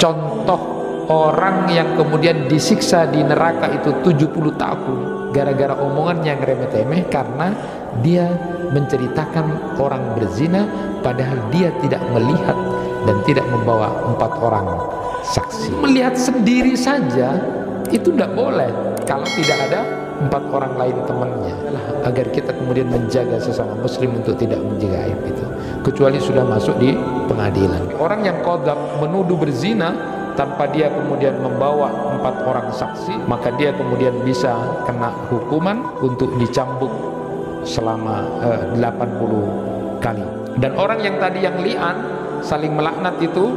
Contoh orang yang kemudian disiksa di neraka itu 70 tahun gara-gara omongan yang remeh-temeh karena dia menceritakan orang berzina padahal dia tidak melihat dan tidak membawa 4 orang saksi. Melihat sendiri saja itu tidak boleh kalau tidak ada 4 orang lain temannya. Agar kita kemudian menjaga sesama muslim untuk tidak menjaga aib itu, kecuali sudah masuk di pengadilan. Orang yang qadzab menuduh berzina tanpa dia kemudian membawa 4 orang saksi, maka dia kemudian bisa kena hukuman untuk dicambuk selama 80 kali. Dan orang yang tadi yang li'an saling melaknat itu,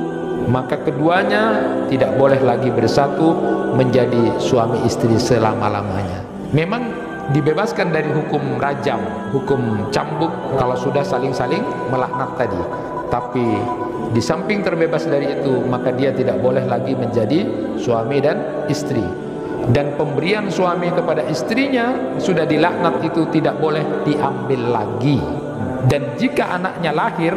maka keduanya tidak boleh lagi bersatu menjadi suami istri selama-lamanya. Memang dibebaskan dari hukum rajam, hukum cambuk kalau sudah saling-saling melaknat tadi. Tapi di samping terbebas dari itu, maka dia tidak boleh lagi menjadi suami dan istri. Dan pemberian suami kepada istrinya sudah dilaknat itu tidak boleh diambil lagi. Dan jika anaknya lahir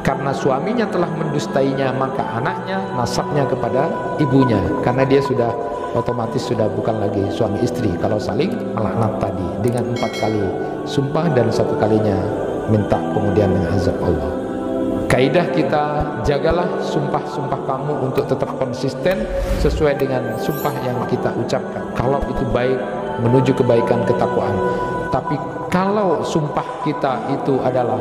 karena suaminya telah mendustainya, maka anaknya nasabnya kepada ibunya, karena dia sudah otomatis sudah bukan lagi suami istri kalau saling melaknat tadi dengan 4 kali sumpah dan 1 kalinya minta kemudian dengan azab Allah. Kaidah kita, jagalah sumpah-sumpah kamu untuk tetap konsisten sesuai dengan sumpah yang kita ucapkan kalau itu baik menuju kebaikan, ketakwaan. Tapi kalau sumpah kita itu adalah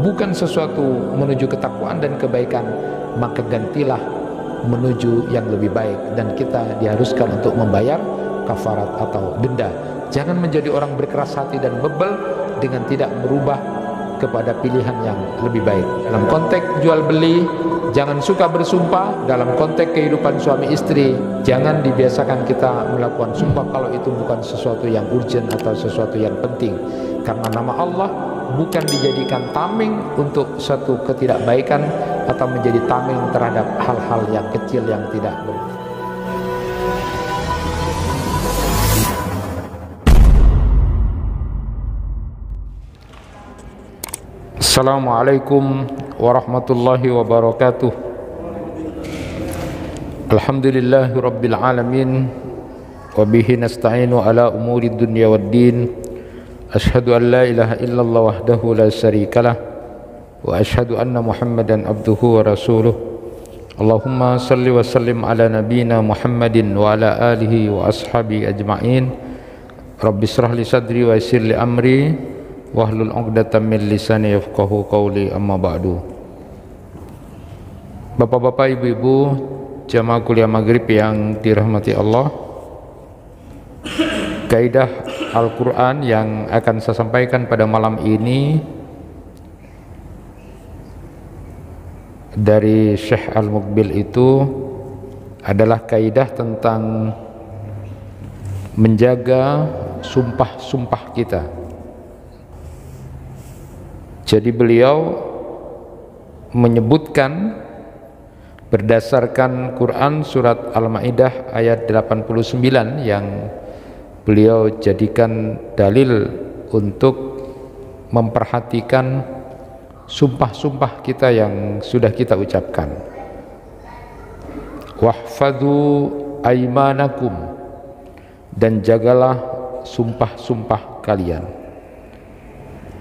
bukan sesuatu menuju ketakwaan dan kebaikan, maka gantilah menuju yang lebih baik, dan kita diharuskan untuk membayar kafarat atau denda. Jangan menjadi orang berkeras hati dan bebel dengan tidak merubah kepada pilihan yang lebih baik. Dalam konteks jual beli, jangan suka bersumpah. Dalam konteks kehidupan suami istri, jangan dibiasakan kita melakukan sumpah kalau itu bukan sesuatu yang urgent atau sesuatu yang penting, karena nama Allah bukan dijadikan tameng untuk satu ketidakbaikan atau menjadi tameng terhadap hal-hal yang kecil yang tidak bermanfaat. Assalamualaikum warahmatullahi wabarakatuh. Alhamdulillahi rabbil alamin, wa bihi nasta'inu ala umuri dunya waddin. Ashhadu an la ilaha illallah wahdahu la syarikalah, wa ashhadu anna Muhammadan abduhu wa rasuluh. Allahumma salli wa sallim ala nabiyyina Muhammadin wa ala alihi wa ashabi ajma'in. Rabbi shrah li sadri wa yassir li amri wahlul 'uqdatam min lisani yafqahu qawli, amma ba'du. Bapak-bapak, ibu-ibu, jamaah kuliah maghrib yang dirahmati Allah, kaidah Al-Quran yang akan saya sampaikan pada malam ini dari Syekh Al-Muqbil itu adalah kaidah tentang menjaga sumpah-sumpah kita. Jadi beliau menyebutkan berdasarkan Quran surat Al-Maidah ayat 89 yang beliau jadikan dalil untuk memperhatikan sumpah-sumpah kita yang sudah kita ucapkan. Wahfadhu aimanakum, dan jagalah sumpah-sumpah kalian.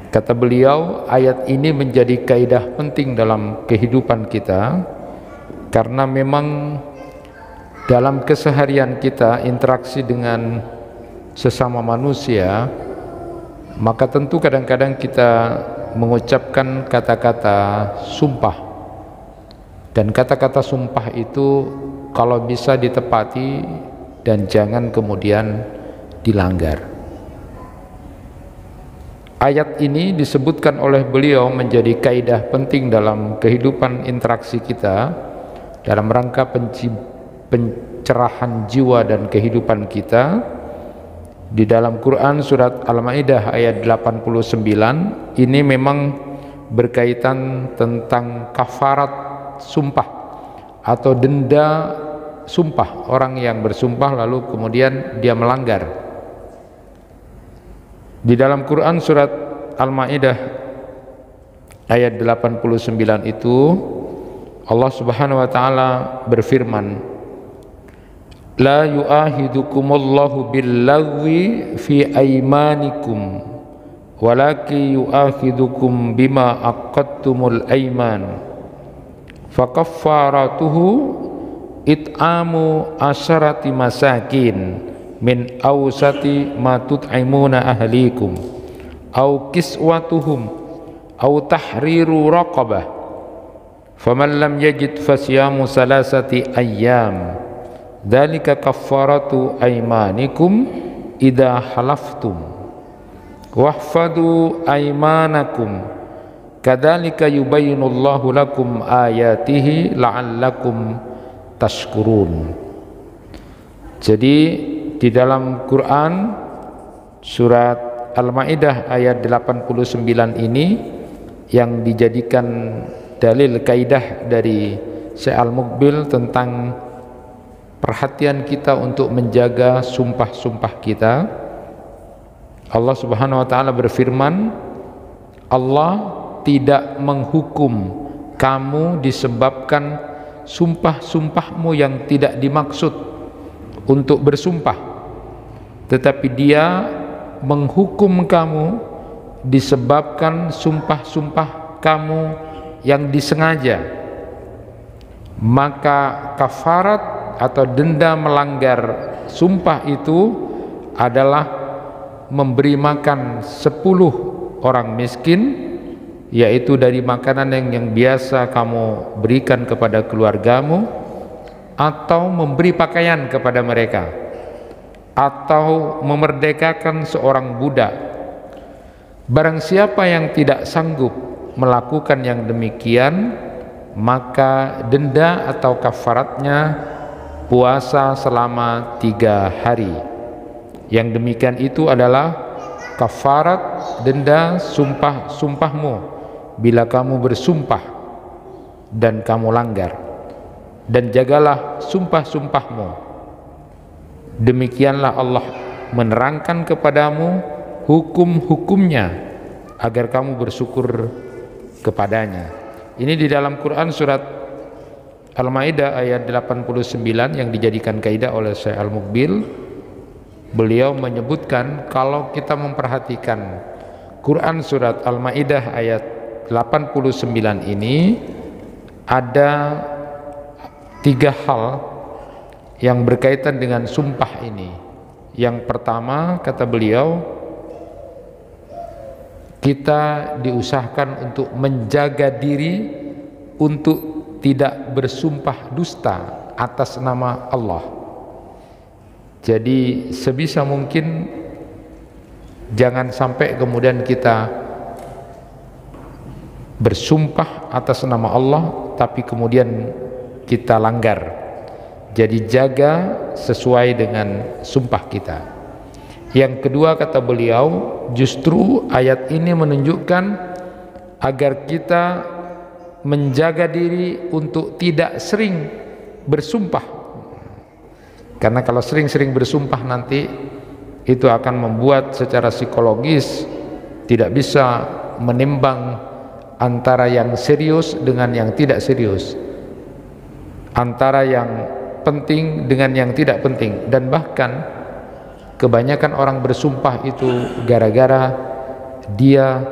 Kata beliau, ayat ini menjadi kaidah penting dalam kehidupan kita, karena memang dalam keseharian kita interaksi dengan sesama manusia, maka tentu kadang-kadang kita mengucapkan kata-kata sumpah, dan kata-kata sumpah itu kalau bisa ditepati dan jangan kemudian dilanggar. Ayat ini disebutkan oleh beliau menjadi kaidah penting dalam kehidupan interaksi kita dalam rangka pencerahan jiwa dan kehidupan kita. Di dalam Quran surat Al-Maidah ayat 89 ini memang berkaitan tentang kafarat sumpah atau denda sumpah, orang yang bersumpah lalu kemudian dia melanggar. Di dalam Quran surat Al-Maidah ayat 89 itu Allah Subhanahu wa taala berfirman, la yu'ahidukumullahu billagwi fi aymanikum walakin yu'ahidukum bima aqadtumul ayman fakaffaratuhu it'amu asyarati masakin min awsati ma tut'imuna ahlikum au kiswatuhum au tahriru raqabah faman lam yajid fasyamu salasati ayyam dzalika kaffaratu aymanikum idza halaftum wahfadu aymanakum kadzalika yubayyinullahu lakum ayatihi la'allakum tashkurun. Jadi di dalam Quran surat Al-Maidah ayat 89 ini yang dijadikan dalil kaidah dari Syekh Al-Muqbil tentang perhatian kita untuk menjaga sumpah-sumpah kita. Allah Subhanahu wa taala berfirman, Allah tidak menghukum kamu disebabkan sumpah-sumpahmu yang tidak dimaksud untuk bersumpah, tetapi Dia menghukum kamu disebabkan sumpah-sumpah kamu yang disengaja. Maka kafarat atau denda melanggar sumpah itu adalah memberi makan 10 orang miskin, yaitu dari makanan yang biasa kamu berikan kepada keluargamu, atau memberi pakaian kepada mereka, atau memerdekakan seorang budak. Barang siapa yang tidak sanggup melakukan yang demikian, maka denda atau kafaratnya puasa selama 3 hari. Yang demikian itu adalah kafarat denda sumpah-sumpahmu bila kamu bersumpah dan kamu langgar, dan jagalah sumpah-sumpahmu. Demikianlah Allah menerangkan kepadamu hukum-hukumnya agar kamu bersyukur kepadanya. Ini di dalam Quran surat Al-Maidah ayat 89 yang dijadikan kaidah oleh Syekh Al-Muqbil. Beliau menyebutkan kalau kita memperhatikan Quran surat Al-Maidah ayat 89 ini ada 3 hal yang berkaitan dengan sumpah ini. Yang pertama, kata beliau, kita diusahakan untuk menjaga diri untuk tidak bersumpah dusta atas nama Allah. Jadi sebisa mungkin jangan sampai kemudian kita bersumpah atas nama Allah tapi kemudian kita langgar. Jadi jaga sesuai dengan sumpah kita. Yang kedua, kata beliau, justru ayat ini menunjukkan agar kita menjaga diri untuk tidak sering bersumpah. Karena kalau sering-sering bersumpah nanti itu akan membuat secara psikologis tidak bisa menimbang antara yang serius dengan yang tidak serius, antara yang penting dengan yang tidak penting. Dan bahkan kebanyakan orang bersumpah itu gara-gara dia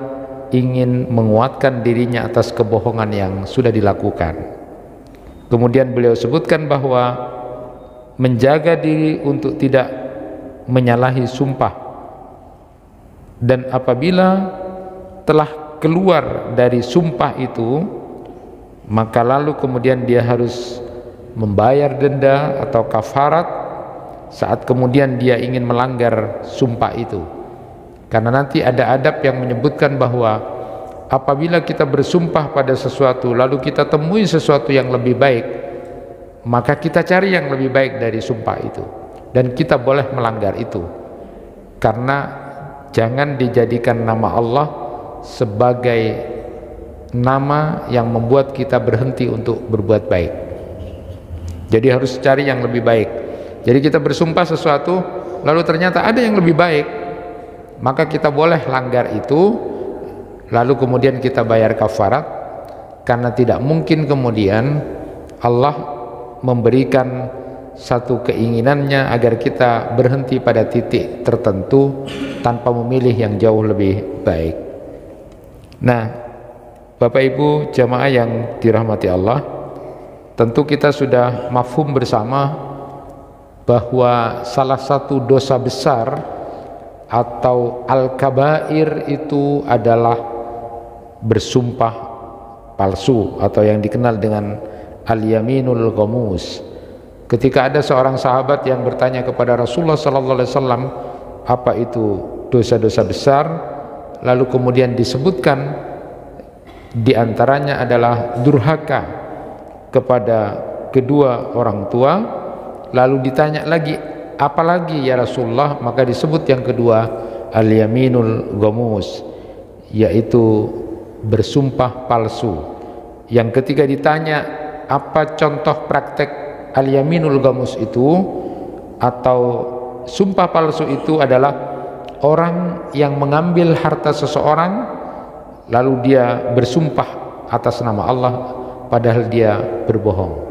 ingin menguatkan dirinya atas kebohongan yang sudah dilakukan. Kemudian beliau sebutkan bahwa menjaga diri untuk tidak menyalahi sumpah, dan apabila telah keluar dari sumpah itu, maka lalu kemudian dia harus membayar denda atau kafarat saat kemudian dia ingin melanggar sumpah itu. Karena nanti ada adab yang menyebutkan bahwa apabila kita bersumpah pada sesuatu lalu kita temui sesuatu yang lebih baik, maka kita cari yang lebih baik dari sumpah itu, dan kita boleh melanggar itu. Karena jangan dijadikan nama Allah sebagai nama yang membuat kita berhenti untuk berbuat baik. Jadi harus cari yang lebih baik. Jadi kita bersumpah sesuatu lalu ternyata ada yang lebih baik, maka kita boleh langgar itu, lalu kemudian kita bayar kafarat, karena tidak mungkin kemudian Allah memberikan satu keinginannya agar kita berhenti pada titik tertentu tanpa memilih yang jauh lebih baik. Nah, Bapak Ibu jamaah yang dirahmati Allah, tentu kita sudah mafhum bersama bahwa salah satu dosa besar atau al-kabair itu adalah bersumpah palsu atau yang dikenal dengan al-yaminul ghamus. Ketika ada seorang sahabat yang bertanya kepada Rasulullah sallallahu alaihi wasallam, apa itu dosa-dosa besar? Lalu kemudian disebutkan di antaranya adalah durhaka kepada kedua orang tua. Lalu ditanya lagi, apalagi ya Rasulullah? Maka disebut yang kedua al-yaminul ghamus, yaitu bersumpah palsu. Yang ketiga ditanya, apa contoh praktek al-yaminul ghamus itu atau sumpah palsu? Itu adalah orang yang mengambil harta seseorang lalu dia bersumpah atas nama Allah padahal dia berbohong.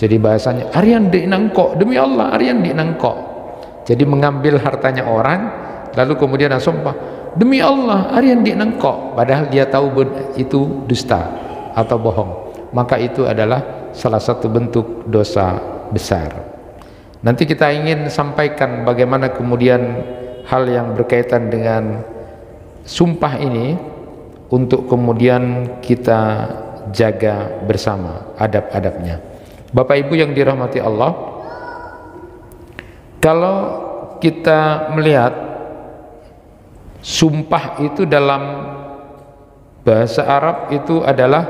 Jadi bahasanya Aryan di nangkok, demi Allah Aryan di nangkok. Jadi mengambil hartanya orang lalu kemudian sumpah, demi Allah Aryan di nangkok, padahal dia tahu itu dusta atau bohong. Maka itu adalah salah satu bentuk dosa besar. Nanti kita ingin sampaikan bagaimana kemudian hal yang berkaitan dengan sumpah ini untuk kemudian kita jaga bersama adab-adabnya. Bapak Ibu yang dirahmati Allah, kalau kita melihat sumpah itu dalam bahasa Arab itu adalah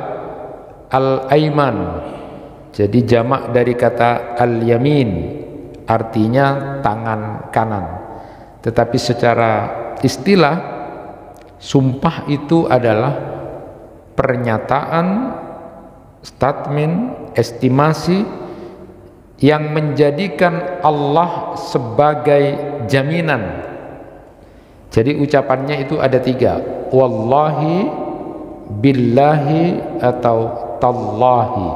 al-aiman. Jadi jamak dari kata al-yamin, artinya tangan kanan. Tetapi secara istilah sumpah itu adalah pernyataan, statement, estimasi yang menjadikan Allah sebagai jaminan. Jadi ucapannya itu ada tiga, wallahi, billahi, atau tallahi.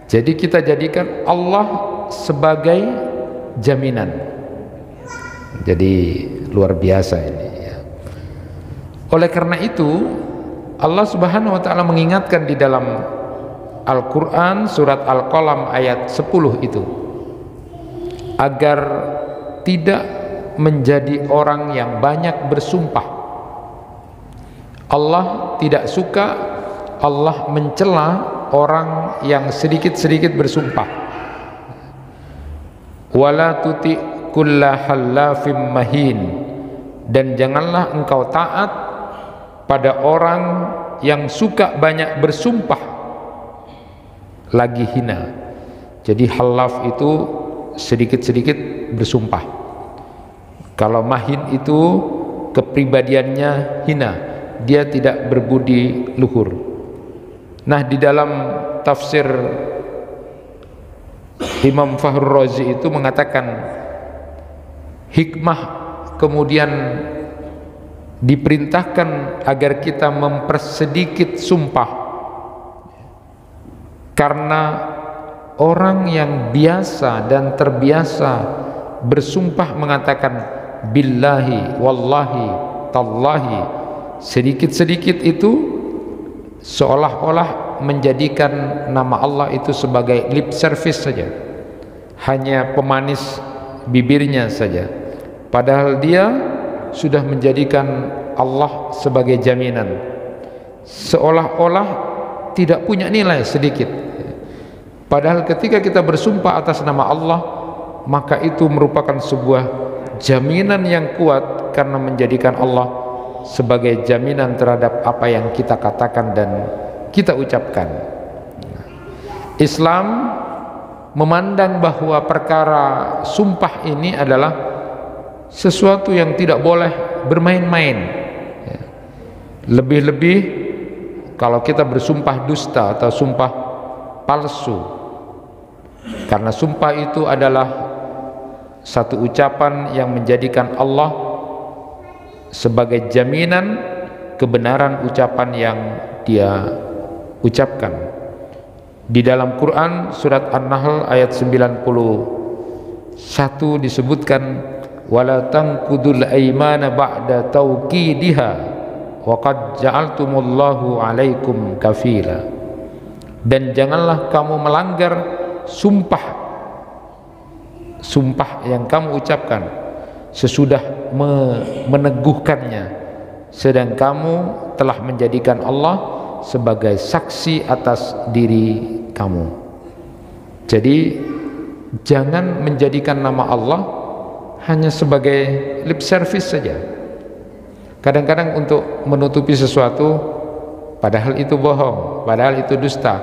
Jadi kita jadikan Allah sebagai jaminan. Jadi luar biasa ini ya. Oleh karena itu Allah Subhanahu wa taala mengingatkan di dalam Al-Quran surat Al-Qalam ayat 10 itu agar tidak menjadi orang yang banyak bersumpah. Allah tidak suka, Allah mencela orang yang sedikit-sedikit bersumpah. Wala tuti kulla hallafim mahin, dan janganlah engkau taat pada orang yang suka banyak bersumpah lagi hina. Jadi halaf itu sedikit-sedikit bersumpah. Kalau mahin itu kepribadiannya hina, dia tidak berbudi luhur. Nah, di dalam tafsir Imam Fakhrur Razi itu mengatakan hikmah kemudian diperintahkan agar kita mempersedikit sumpah, karena orang yang biasa dan terbiasa bersumpah mengatakan billahi, wallahi, tallahi, sedikit-sedikit itu seolah-olah menjadikan nama Allah itu sebagai lip service saja, hanya pemanis bibirnya saja, padahal dia sudah menjadikan Allah sebagai jaminan, seolah-olah tidak punya nilai sedikit. Padahal ketika kita bersumpah atas nama Allah, maka itu merupakan sebuah jaminan yang kuat karena menjadikan Allah sebagai jaminan terhadap apa yang kita katakan dan kita ucapkan. Islam memandang bahwa perkara sumpah ini adalah sesuatu yang tidak boleh bermain-main. Lebih-lebih kalau kita bersumpah dusta atau sumpah palsu, Karena sumpah itu adalah satu ucapan yang menjadikan Allah sebagai jaminan kebenaran ucapan yang dia ucapkan. Di dalam Quran surat An-Nahl ayat 91 disebutkan, wala tanqudul aymana ba'da tawqidiha wa qad ja'altumullahu 'alaikum kafila. Dan janganlah kamu melanggar sumpah yang kamu ucapkan sesudah meneguhkannya, sedang kamu telah menjadikan Allah sebagai saksi atas diri kamu. Jadi jangan menjadikan nama Allah hanya sebagai lip service saja. Kadang-kadang untuk menutupi sesuatu padahal itu bohong, padahal itu dusta,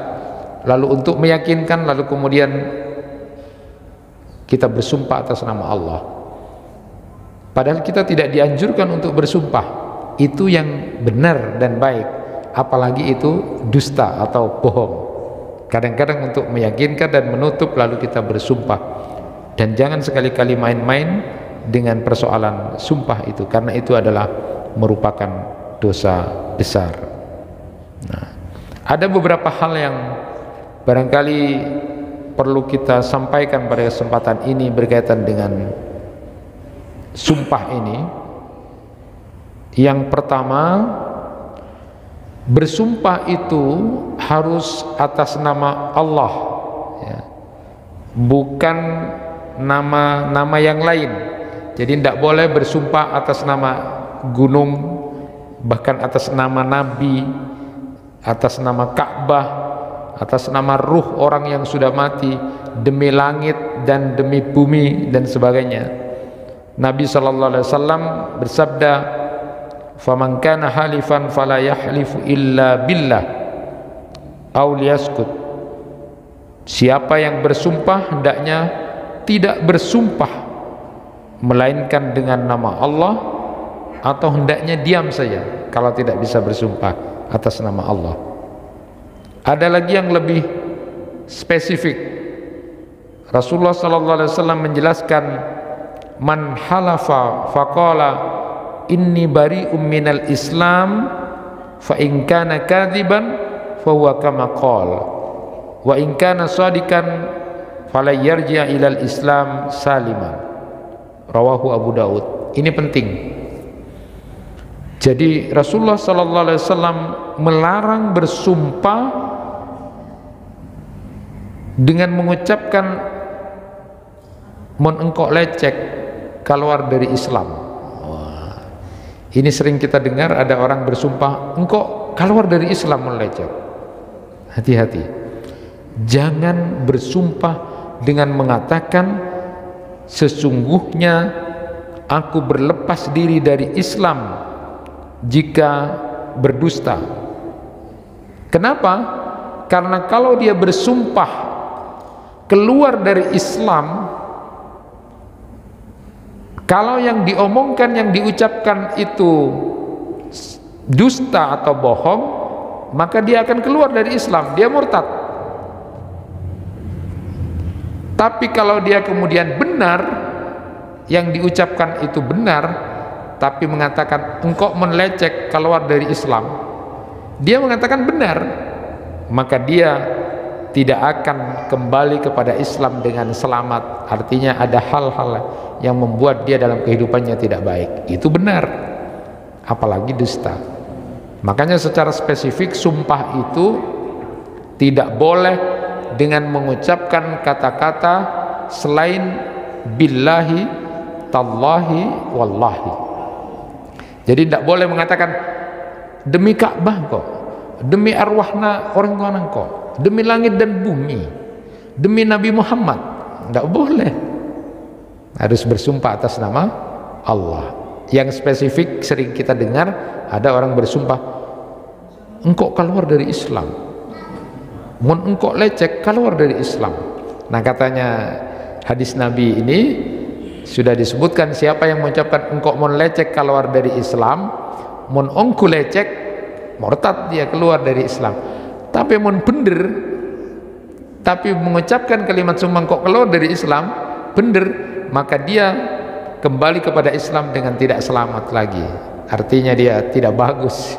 lalu untuk meyakinkan, lalu kemudian kita bersumpah atas nama Allah, padahal kita tidak dianjurkan untuk bersumpah. Itu yang benar dan baik, apalagi itu dusta atau bohong. Kadang-kadang untuk meyakinkan dan menutup lalu kita bersumpah. Dan jangan sekali-kali main-main dengan persoalan sumpah itu, karena itu adalah merupakan dosa besar. Nah, ada beberapa hal yang barangkali perlu kita sampaikan pada kesempatan ini berkaitan dengan sumpah ini. Yang pertama, bersumpah itu harus atas nama Allah, ya, bukan nama-nama yang lain. Jadi tidak boleh bersumpah atas nama gunung, bahkan atas nama Nabi, atas nama Ka'bah, atas nama ruh orang yang sudah mati, demi langit dan demi bumi dan sebagainya. Nabi sallallahu alaihi wasallam bersabda, "Faman kana halifan fala yahlifu illa billah aw liyaskut." Siapa yang bersumpah hendaknya tidak bersumpah melainkan dengan nama Allah, atau hendaknya diam saja kalau tidak bisa bersumpah atas nama Allah. Ada lagi yang lebih spesifik. Rasulullah sallallahu alaihi wasallam menjelaskan, man halafa faqala inni bari'um minal islam fa in kana kadziban fa huwa kama qala wa in kana shadikan fala yarji' ilal islam saliman. Rawahu Abu Daud. Ini penting. Jadi Rasulullah sallallahu alaihi wasallam melarang bersumpah dengan mengucapkan mon engkau lecek keluar dari Islam. Wah, ini sering kita dengar ada orang bersumpah engkau keluar dari Islam, mon lecek. Hati-hati, jangan bersumpah dengan mengatakan sesungguhnya aku berlepas diri dari Islam jika berdusta. Kenapa? Karena kalau dia bersumpah keluar dari Islam, kalau yang diomongkan, yang diucapkan itu dusta atau bohong, maka dia akan keluar dari Islam, dia murtad. Tapi kalau dia kemudian benar, yang diucapkan itu benar, tapi mengatakan engkau melecek keluar dari Islam, dia mengatakan benar, maka dia tidak akan kembali kepada Islam dengan selamat. Artinya ada hal-hal yang membuat dia dalam kehidupannya tidak baik. Itu benar, apalagi dusta. Makanya secara spesifik sumpah itu tidak boleh dengan mengucapkan kata-kata selain billahi, tallahi, wallahi. Jadi tidak boleh mengatakan demi Ka'bah kok, demi arwahna orang tua kok, demi langit dan bumi, demi Nabi Muhammad. Tidak boleh. Harus bersumpah atas nama Allah. Yang spesifik sering kita dengar ada orang bersumpah engkau keluar dari Islam, mun engkau lecek keluar dari Islam. Nah, katanya hadis Nabi ini sudah disebutkan siapa yang mengucapkan engkau mun lecek keluar dari Islam, mun ongku lecek murtad, dia keluar dari Islam. Tapi mun bener tapi mengucapkan kalimat sumpah kok keluar dari Islam, benar, maka dia kembali kepada Islam dengan tidak selamat lagi. Artinya dia tidak bagus.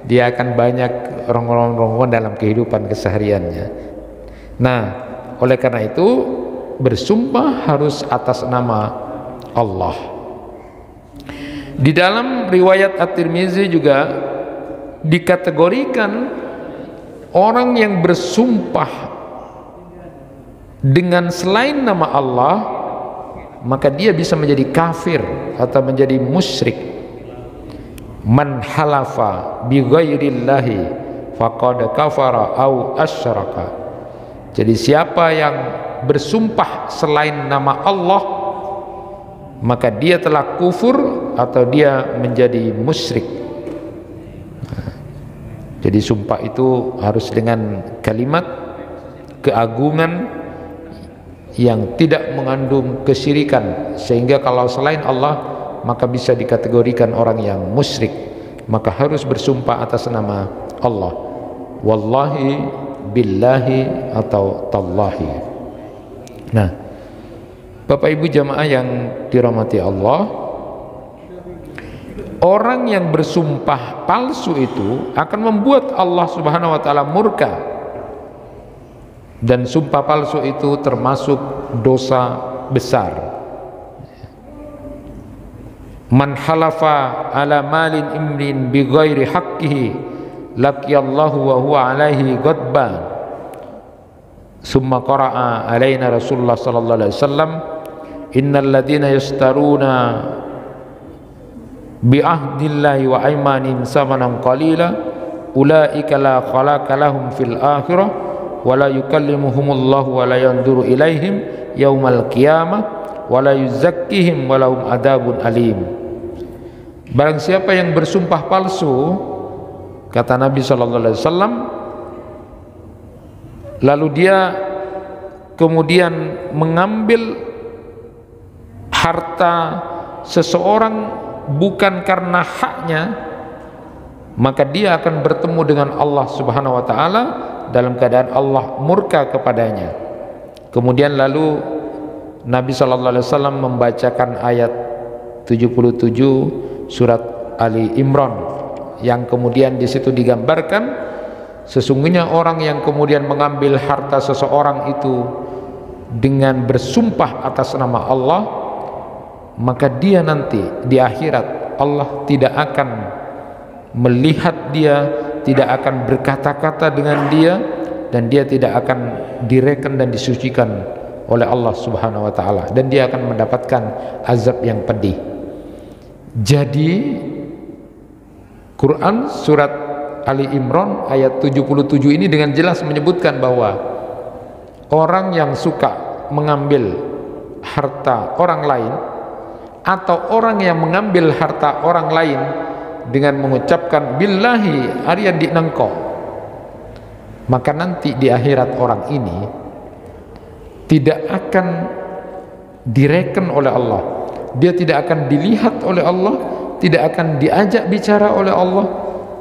Dia akan banyak rongon-rongon dalam kehidupan kesehariannya. Nah, oleh karena itu bersumpah harus atas nama Allah. Di dalam riwayat At-Tirmizi juga dikategorikan orang yang bersumpah dengan selain nama Allah, maka dia bisa menjadi kafir atau menjadi musyrik. Man halafa bi ghairillahi faqad kafara au asyraka. Jadi siapa yang bersumpah selain nama Allah, maka dia telah kufur atau dia menjadi musyrik. Jadi sumpah itu harus dengan kalimat keagungan yang tidak mengandung kesyirikan, sehingga kalau selain Allah maka bisa dikategorikan orang yang musyrik. Maka harus bersumpah atas nama Allah, wallahi, billahi, atau tallahi. Nah, Bapak Ibu jamaah yang dirahmati Allah, orang yang bersumpah palsu itu akan membuat Allah Subhanahu wa taala murka. Dan sumpah palsu itu termasuk dosa besar. Man halafa ala malin imrin bi ghairi haqqihi laqiyallahu wa huwa alaihi ghadban. Summa qara'a alaina Rasulullah sallallahu alaihi wasallam, innal ladzina yastaruna bi ahdillahi wa aymanihim samanan qalila ulaika la khalaqa lahum fil akhirah wa la yukallimuhumullahu wa la yanzuru ilaihim yaumal qiyamah wa la yuzakkihim wa lahum adabun alim. Barang siapa yang bersumpah palsu, kata Nabi SAW, lalu dia kemudian mengambil harta seseorang bukan karena haknya, maka dia akan bertemu dengan Allah Subhanahu wa taala dalam keadaan Allah murka kepadanya. Kemudian lalu Nabi SAW membacakan ayat 77 surat Ali Imran, yang kemudian di situ digambarkan sesungguhnya orang yang kemudian mengambil harta seseorang itu dengan bersumpah atas nama Allah, maka dia nanti di akhirat Allah tidak akan melihat dia, tidak akan berkata-kata dengan dia, dan dia tidak akan direken dan disucikan oleh Allah Subhanahu wa taala, dan dia akan mendapatkan azab yang pedih. Jadi Quran surat Ali Imran ayat 77 ini dengan jelas menyebutkan bahwa orang yang suka mengambil harta orang lain atau orang yang mengambil harta orang lain dengan mengucapkan billahi arya di nengko, maka nanti di akhirat orang ini tidak akan direken oleh Allah, dia tidak akan dilihat oleh Allah, tidak akan diajak bicara oleh Allah,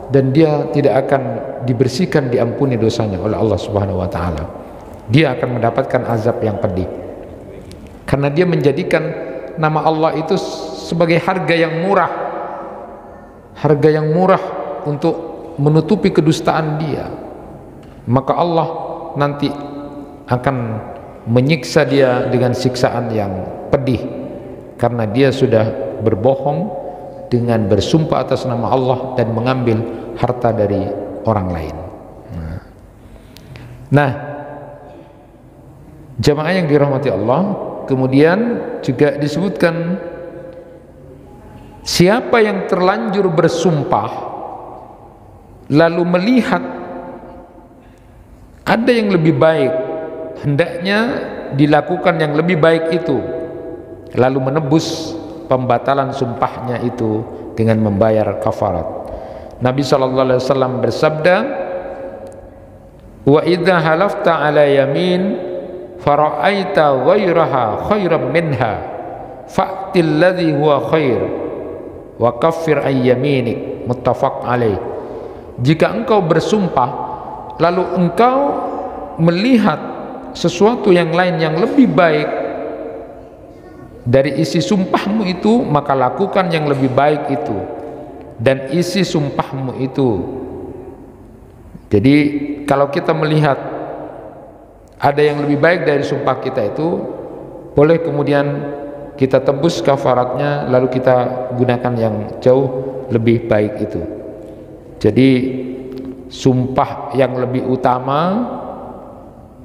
dan dia tidak akan dibersihkan, diampuni dosanya oleh Allah Subhanahu wa taala. Dia akan mendapatkan azab yang pedih karena dia menjadikan nama Allah itu sebagai harga yang murah, harga yang murah untuk menutupi kedustaan dia. Maka Allah nanti akan menyiksa dia dengan siksaan yang pedih karena dia sudah berbohong dengan bersumpah atas nama Allah dan mengambil harta dari orang lain. Nah, jamaah yang dirahmati Allah, kemudian juga disebutkan siapa yang terlanjur bersumpah lalu melihat ada yang lebih baik, hendaknya dilakukan yang lebih baik itu, lalu menebus pembatalan sumpahnya itu dengan membayar kafarat. Nabi SAW bersabda, wa idza halafta ala yamin fara'aita ghairaha khairan minha fa'til ladzi huwa khair wa kaffir ay yaminik, muttafaq alaih. Jika engkau bersumpah lalu engkau melihat sesuatu yang lain yang lebih baik dari isi sumpahmu itu, maka lakukan yang lebih baik itu dan isi sumpahmu itu. Jadi kalau kita melihat ada yang lebih baik dari sumpah kita itu, boleh kemudian kita tebus kafaratnya, lalu kita gunakan yang jauh lebih baik itu. Jadi sumpah yang lebih utama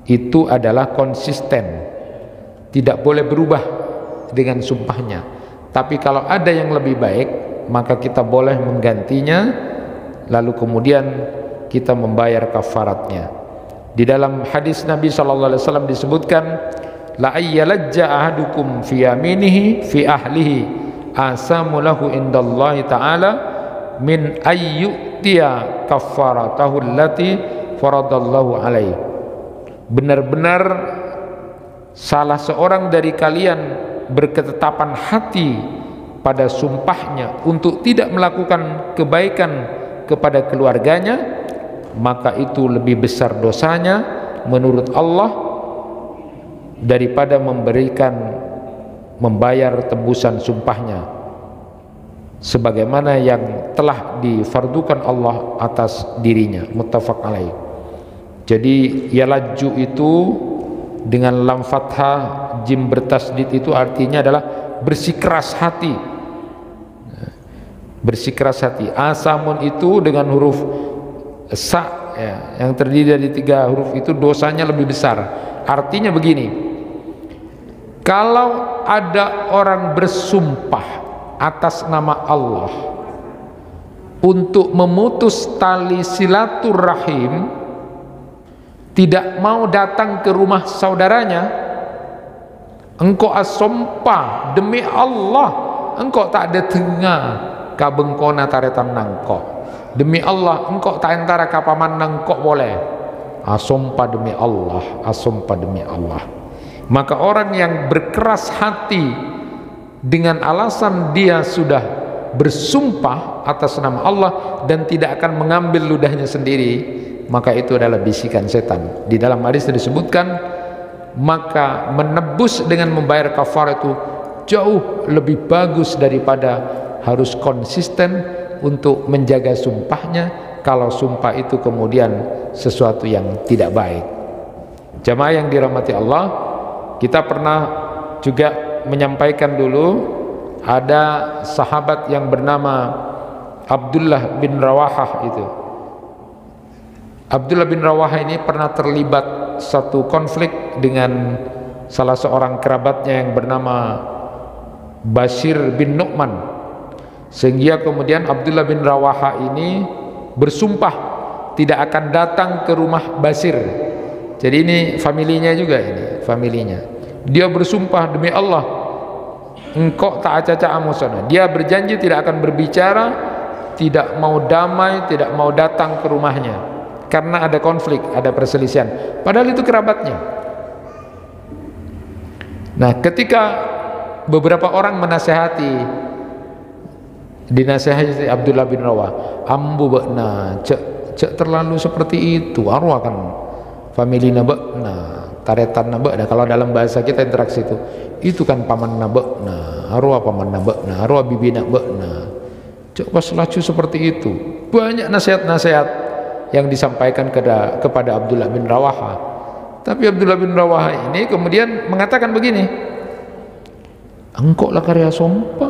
itu adalah konsisten, tidak boleh berubah dengan sumpahnya. Tapi kalau ada yang lebih baik, maka kita boleh menggantinya, lalu kemudian kita membayar kafaratnya. Di dalam hadis Nabi SAW disebutkan, la ayyalajja ahadukum fi yaminihi fi ahlihi asamu lahu indallahi ta'ala min ayyutiya kafaratahu allati faradallahu alaih. Benar-benar salah seorang dari kalian berketetapan hati pada sumpahnya untuk tidak melakukan kebaikan kepada keluarganya, maka itu lebih besar dosanya menurut Allah daripada membayar tebusan sumpahnya sebagaimana yang telah difardukan Allah atas dirinya. Muttafaq alaih. Jadi yalajju itu dengan lam fathah jim bertasdid itu artinya adalah bersikeras hati. Bersikeras hati. Asamun itu dengan huruf sa, ya, yang terdiri dari 3 huruf itu dosanya lebih besar. Artinya begini, kalau ada orang bersumpah atas nama Allah untuk memutus tali silaturahim, tidak mau datang ke rumah saudaranya, engkau asumpah demi Allah engkau tak ada tengah kabengkona taretan nangkok, demi Allah engkau tak antara kapaman nangkok boleh, asumpah demi Allah, asumpah demi Allah. Maka orang yang berkeras hati dengan alasan dia sudah bersumpah atas nama Allah dan tidak akan mengambil ludahnya sendiri, maka itu adalah bisikan setan. Di dalam hadis disebutkan, maka menebus dengan membayar kafarah itu jauh lebih bagus daripada harus konsisten untuk menjaga sumpahnya kalau sumpah itu kemudian sesuatu yang tidak baik. Jamaah yang dirahmati Allah, kita pernah juga menyampaikan dulu ada sahabat yang bernama Abdullah bin Rawahah itu. Abdullah bin Rawahah ini pernah terlibat satu konflik dengan salah seorang kerabatnya yang bernama Bashir bin Nu'man, sehingga kemudian Abdullah bin Rawahah ini bersumpah tidak akan datang ke rumah Bashir. Jadi ini familinya juga, ini familinya. Dia bersumpah demi Allah engkau tak acaca amusana. Dia berjanji tidak akan berbicara, tidak mau damai, tidak mau datang ke rumahnya karena ada konflik, ada perselisihan, padahal itu kerabatnya. Nah, ketika beberapa orang menasehati, dinasehati Abdullah bin Rawah, ambu bekna cek terlalu seperti itu, arwah kan familina bekna taretan bekna. Kalau dalam bahasa kita interaksi itu kan paman bekna, arwah paman bekna, arwah bibina bekna, cek pas lacu seperti itu. Banyak nasihat-nasihat yang disampaikan kepada Abdullah bin Rawahah. Tapi Abdullah bin Rawahah ini kemudian mengatakan begini, engkau lah karya sumpah,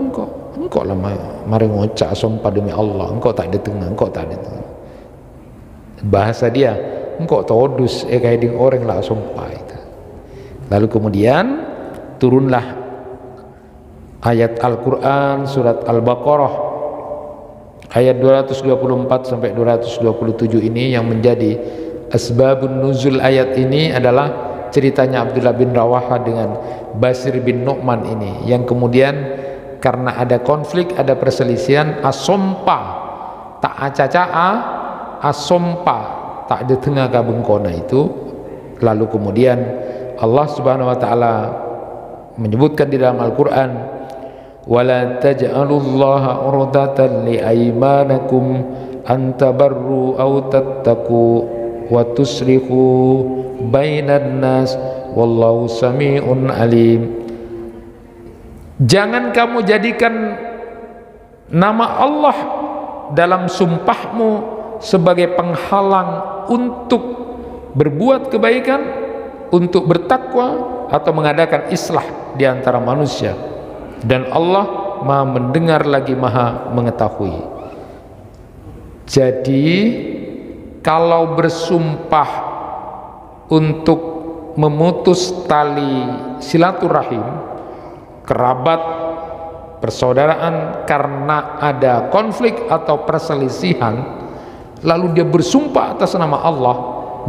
engkau lah mari ngocak sumpah demi Allah, engkau tak ada tengah, engkau tak ada tengah. Bahasa dia, engkau todus kayak ding orang lah sumpah itu. Lalu kemudian turunlah ayat Al-Quran surat Al-Baqarah ayat 224 sampai 227 ini yang menjadi asbabun nuzul ayat ini adalah ceritanya Abdullah bin Rawahah dengan Bashir bin Nu'man ini, yang kemudian karena ada konflik, ada perselisihan, asompa tak acaca asompa tak ada tengah kabengkona itu. Lalu kemudian Allah Subhanahu wa taala menyebutkan di dalam Al-Qur'an, wala taj'alullaha urdatan liaymanakum an tabarru aw tattaqu wa tusrihu bainan nas wallahu sami'un alim. Jangan kamu jadikan nama Allah dalam sumpahmu sebagai penghalang untuk berbuat kebaikan, untuk bertakwa atau mengadakan islah di antara manusia. Dan Allah Maha mendengar lagi Maha mengetahui. Jadi kalau bersumpah untuk memutus tali silaturahim, kerabat, persaudaraan karena ada konflik atau perselisihan, lalu dia bersumpah atas nama Allah,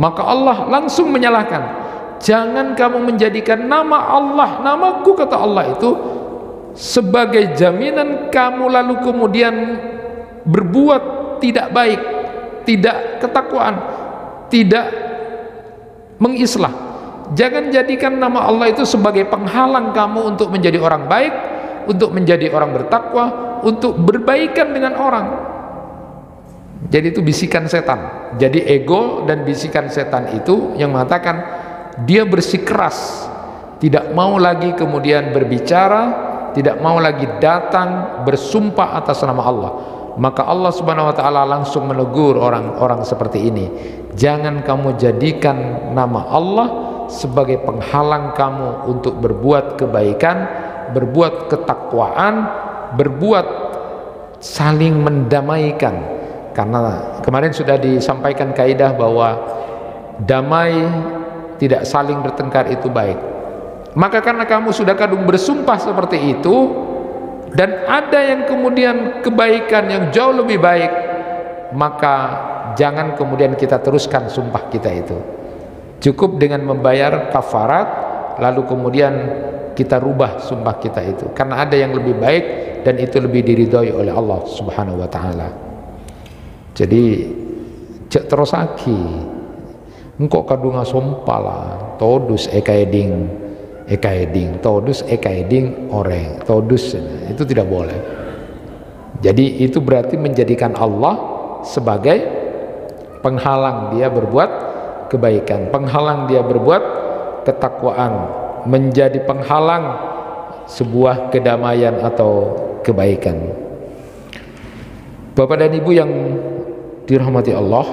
maka Allah langsung menyalahkan. Jangan kamu menjadikan nama Allah, namaku kata Allah itu sebagai jaminan kamu lalu kemudian berbuat tidak baik, tidak ketakwaan, tidak mengislah. Jangan jadikan nama Allah itu sebagai penghalang kamu untuk menjadi orang baik, untuk menjadi orang bertakwa, untuk berbaikan dengan orang. Jadi itu bisikan setan. Jadi ego dan bisikan setan itu yang mengatakan dia bersikeras, tidak mau lagi kemudian berbicara, tidak mau lagi datang bersumpah atas nama Allah. Maka Allah Subhanahu wa taala langsung menegur orang-orang seperti ini. Jangan kamu jadikan nama Allah sebagai penghalang kamu untuk berbuat kebaikan, berbuat ketakwaan, berbuat saling mendamaikan. Karena kemarin sudah disampaikan kaidah bahwa damai, tidak saling bertengkar itu baik. Maka karena kamu sudah kadung bersumpah seperti itu, dan ada yang kemudian kebaikan yang jauh lebih baik, maka jangan kemudian kita teruskan sumpah kita itu. Cukup dengan membayar kafarat, lalu kemudian kita rubah sumpah kita itu, karena ada yang lebih baik dan itu lebih diridhoi oleh Allah Subhanahu wa taala. Jadi cek terus lagi engkau kadung sumpah lah todus ekaeding todus ekaeding oreng todus, itu tidak boleh. Jadi itu berarti menjadikan Allah sebagai penghalang dia berbuat kebaikan, penghalang dia berbuat ketakwaan, menjadi penghalang sebuah kedamaian atau kebaikan. Bapak dan Ibu yang dirahmati Allah,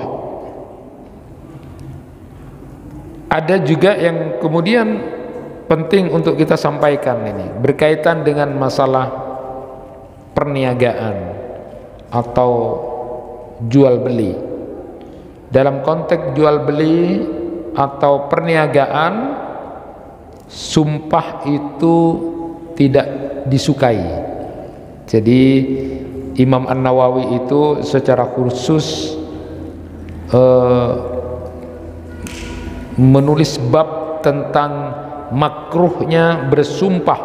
ada juga yang kemudian penting untuk kita sampaikan ini berkaitan dengan masalah perniagaan atau jual beli. Dalam konteks jual beli atau perniagaan, sumpah itu tidak disukai. Jadi Imam An-Nawawi itu secara khusus menulis bab tentang makruhnya bersumpah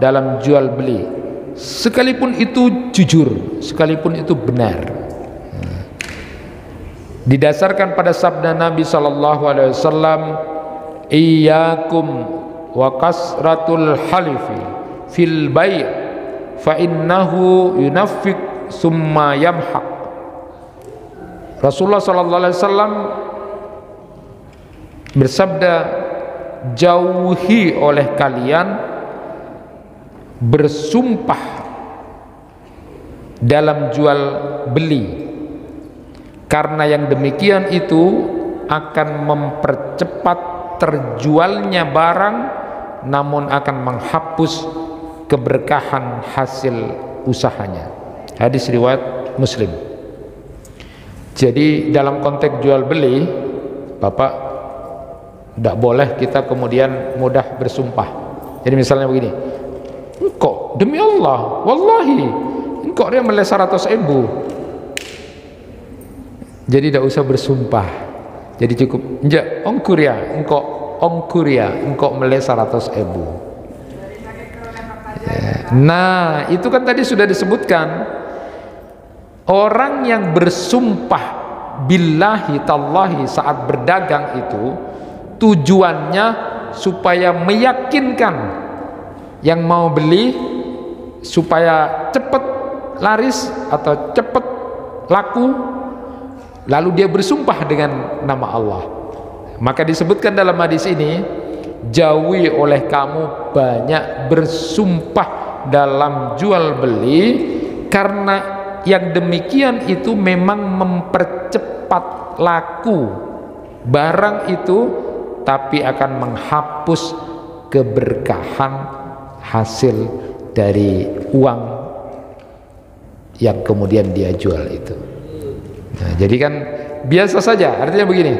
dalam jual beli, sekalipun itu jujur, sekalipun itu benar. Didasarkan pada sabda Nabi sallallahu alaihi wasallam, iyyakum wa kasratul halifi fil bai' fa innahu yunafiq summa yamhaq. Rasulullah sallallahu alaihi wasallam bersabda, jauhi oleh kalian bersumpah dalam jual beli, karena yang demikian itu akan mempercepat terjualnya barang, namun akan menghapus keberkahan hasil usahanya. Hadis riwayat Muslim. Jadi dalam konteks jual beli, Bapak, tidak boleh kita kemudian mudah bersumpah. Jadi misalnya begini, engkau demi Allah, wallahi engkau dia meleh 100.000. Jadi tidak usah bersumpah. Jadi cukup enggak ongkuria, engkau meleh 100.000. Nah, itu kan tadi sudah disebutkan, orang yang bersumpah billahi tallahi saat berdagang itu tujuannya supaya meyakinkan yang mau beli supaya cepat laris atau cepat laku, lalu dia bersumpah dengan nama Allah. Maka disebutkan dalam hadis ini, jauhi oleh kamu banyak bersumpah dalam jual beli, karena yang demikian itu memang mempercepat laku barang itu, tapi akan menghapus keberkahan hasil dari uang yang kemudian dia jual itu. Nah, jadi kan biasa saja, artinya begini,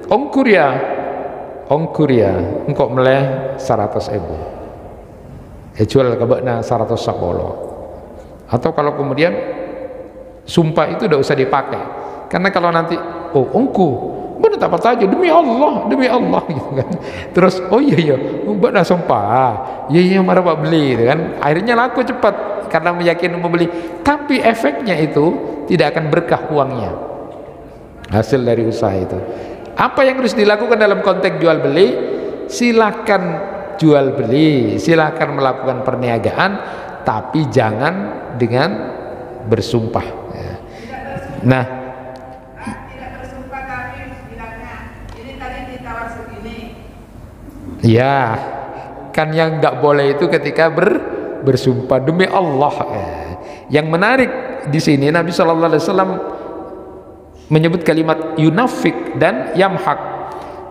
ongkur ya engkau meleh 100.000, jual kebakna 100 sapolo. Atau kalau kemudian sumpah itu udah usah dipakai, karena kalau nanti ongku benar tak apa saja demi Allah gitu kan. Terus iya benar sumpah, iya marah pak beli gitu kan. Akhirnya laku cepat karena meyakini membeli, tapi efeknya itu tidak akan berkah uangnya hasil dari usaha itu. Apa yang harus dilakukan dalam konteks jual beli? Silakan jual beli, silakan melakukan perniagaan, tapi jangan dengan bersumpah. Nah, tidak bersumpah tapi bilangnya ini tadi ditawar segini. Ya, kan yang nggak boleh itu ketika bersumpah demi Allah. Yang menarik di sini Nabi Shallallahu Alaihi Wasallam menyebut kalimat yunafik dan yamhak.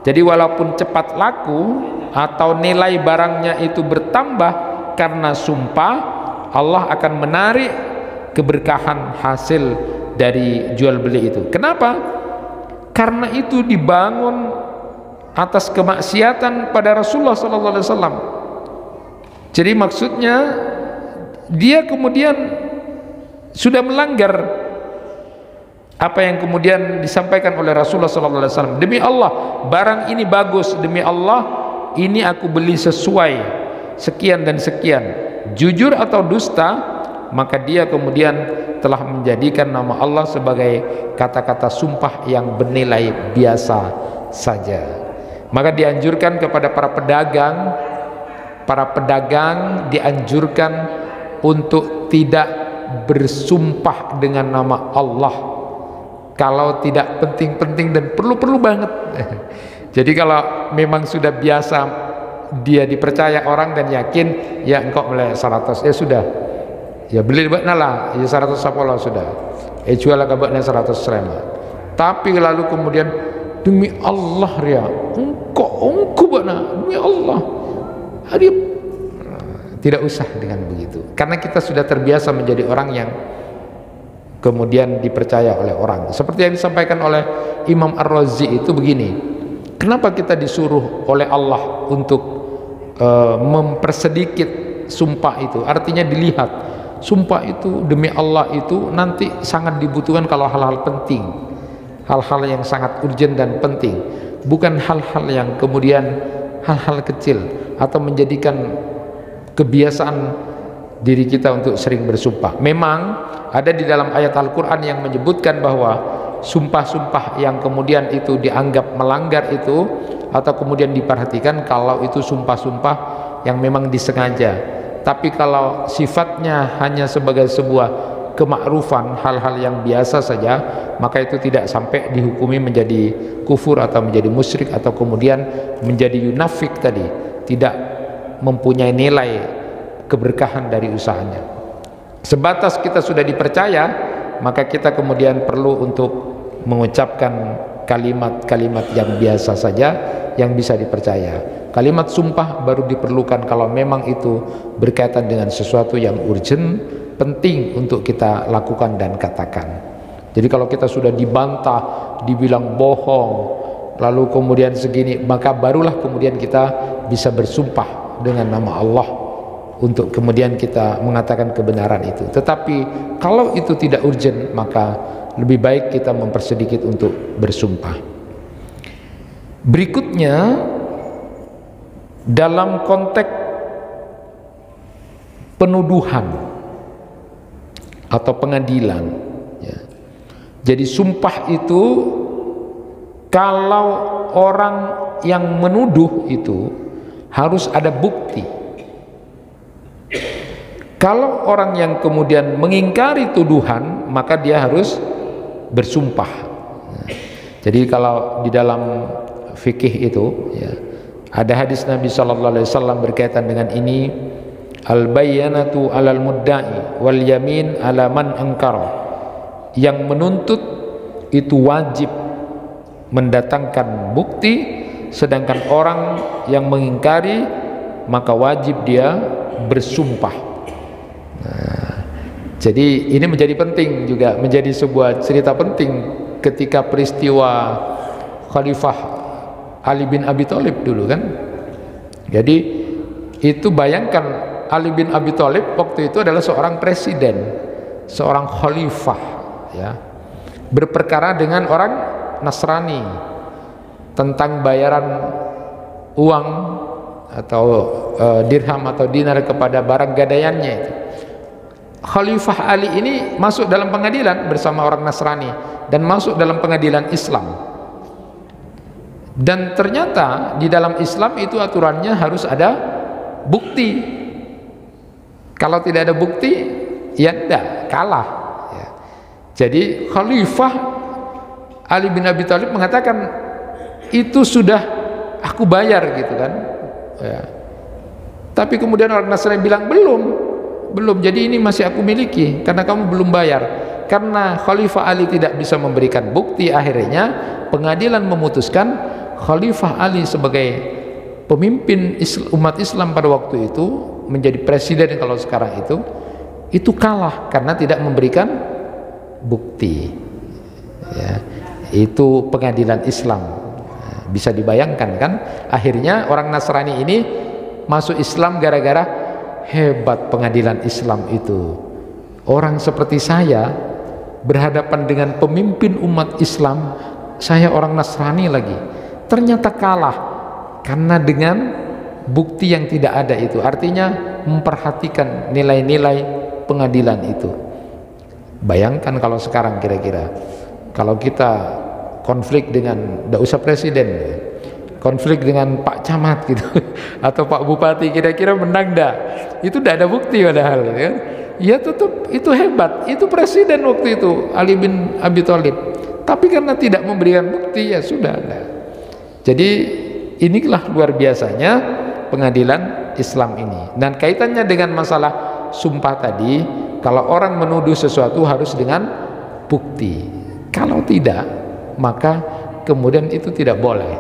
Jadi walaupun cepat laku atau nilai barangnya itu bertambah karena sumpah, Allah akan menarik keberkahan hasil dari jual beli itu. Kenapa? Karena itu dibangun atas kemaksiatan pada Rasulullah SAW. Jadi maksudnya dia kemudian sudah melanggar apa yang kemudian disampaikan oleh Rasulullah SAW. Demi Allah barang ini bagus, demi Allah ini aku beli sesuai sekian dan sekian, jujur atau dusta, maka dia kemudian telah menjadikan nama Allah sebagai kata-kata sumpah yang bernilai biasa saja. Maka dianjurkan kepada para pedagang dianjurkan untuk tidak bersumpah dengan nama Allah kalau tidak penting-penting dan perlu-perlu banget. Jadi kalau memang sudah biasa dia dipercaya orang dan yakin, ya engkau mulai 100, ya sudah, ya beli bakna lah, ya 100 sapola sudah, jual ke bakna 100 selama. Tapi lalu kemudian demi Allah ya, engkau bakna demi Allah, dia tidak usah dengan begitu, karena kita sudah terbiasa menjadi orang yang kemudian dipercaya oleh orang. Seperti yang disampaikan oleh Imam Ar-Razi itu begini, kenapa kita disuruh oleh Allah untuk mempersedikit sumpah itu? Artinya dilihat sumpah itu demi Allah itu nanti sangat dibutuhkan kalau hal-hal penting, hal-hal yang sangat urgent dan penting, bukan hal-hal yang kemudian hal-hal kecil atau menjadikan kebiasaan diri kita untuk sering bersumpah. Memang ada di dalam ayat Al-Quran yang menyebutkan bahwa sumpah-sumpah yang kemudian itu dianggap melanggar itu, atau kemudian diperhatikan kalau itu sumpah-sumpah yang memang disengaja. Tapi kalau sifatnya hanya sebagai sebuah kemakrufan, hal-hal yang biasa saja, maka itu tidak sampai dihukumi menjadi kufur atau menjadi musyrik atau kemudian menjadi yunafik tadi, tidak mempunyai nilai keberkahan dari usahanya. Sebatas kita sudah dipercaya, maka kita kemudian perlu untuk mengucapkan kalimat-kalimat yang biasa saja yang bisa dipercaya. Kalimat sumpah baru diperlukan kalau memang itu berkaitan dengan sesuatu yang urgent, penting untuk kita lakukan dan katakan. Jadi kalau kita sudah dibantah, dibilang bohong, lalu kemudian segini, maka barulah kemudian kita bisa bersumpah dengan nama Allah untuk kemudian kita mengatakan kebenaran itu. Tetapi kalau itu tidak urgent, maka lebih baik kita mempersedikit untuk bersumpah. Berikutnya, dalam konteks penuduhan atau pengadilan, ya. Jadi sumpah itu kalau orang yang menuduh itu harus ada bukti. Kalau orang yang kemudian mengingkari tuduhan, maka dia harus bersumpah. Jadi kalau di dalam fikih itu, ya, ada hadis Nabi Sallallahu Alaihi Wasallam berkaitan dengan ini, al-bayyanatu 'alal mudda'i wal yamin 'ala man ankara. Yang menuntut itu wajib mendatangkan bukti, sedangkan orang yang mengingkari maka wajib dia bersumpah. Nah, jadi ini menjadi penting juga, menjadi sebuah cerita penting ketika peristiwa Khalifah Ali bin Abi Thalib dulu kan. Jadi itu bayangkan, Ali bin Abi Thalib waktu itu adalah seorang presiden, seorang khalifah, ya, berperkara dengan orang Nasrani tentang bayaran uang atau dirham atau dinar kepada barang gadaiannya itu. Khalifah Ali ini masuk dalam pengadilan bersama orang Nasrani dan masuk dalam pengadilan Islam. Dan ternyata di dalam Islam itu aturannya harus ada bukti. Kalau tidak ada bukti, ya tidak, kalah. Ya. Jadi Khalifah Ali bin Abi Thalib mengatakan, itu sudah aku bayar gitu kan. Ya. Tapi kemudian orang Nasrani bilang belum, jadi ini masih aku miliki karena kamu belum bayar. Karena Khalifah Ali tidak bisa memberikan bukti, akhirnya pengadilan memutuskan Khalifah Ali sebagai pemimpin umat Islam pada waktu itu, menjadi presiden kalau sekarang itu kalah karena tidak memberikan bukti. Ya, itu pengadilan Islam. Bisa dibayangkan kan, akhirnya orang Nasrani ini masuk Islam gara-gara hebat pengadilan Islam itu. Orang seperti saya berhadapan dengan pemimpin umat Islam, saya orang Nasrani lagi, ternyata kalah karena dengan bukti yang tidak ada itu. Artinya memperhatikan nilai-nilai pengadilan itu. Bayangkan kalau sekarang kira-kira kalau kita konflik dengan, tidak usah presiden, konflik dengan Pak Camat gitu atau Pak Bupati, kira-kira menang dah? Itu tidak ada bukti padahal kan? Ya tetap itu hebat, itu presiden waktu itu Ali bin Abi Thalib, tapi karena tidak memberikan bukti ya sudah. Jadi inilah luar biasanya pengadilan Islam ini. Dan kaitannya dengan masalah sumpah tadi, kalau orang menuduh sesuatu harus dengan bukti, kalau tidak maka kemudian itu tidak boleh.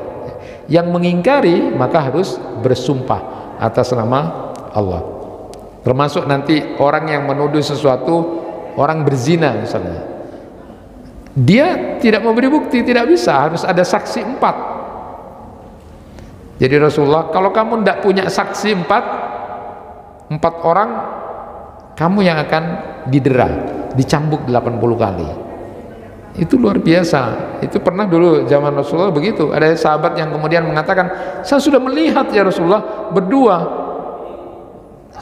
Yang mengingkari maka harus bersumpah atas nama Allah. Termasuk nanti orang yang menuduh sesuatu, orang berzina misalnya, dia tidak memberi bukti, tidak bisa, harus ada saksi 4. Jadi Rasulullah, kalau kamu tidak punya saksi 4 orang, kamu yang akan didera, dicambuk 80 kali. Itu luar biasa. Itu pernah dulu zaman Rasulullah begitu. Ada sahabat yang kemudian mengatakan, saya sudah melihat ya Rasulullah berdua,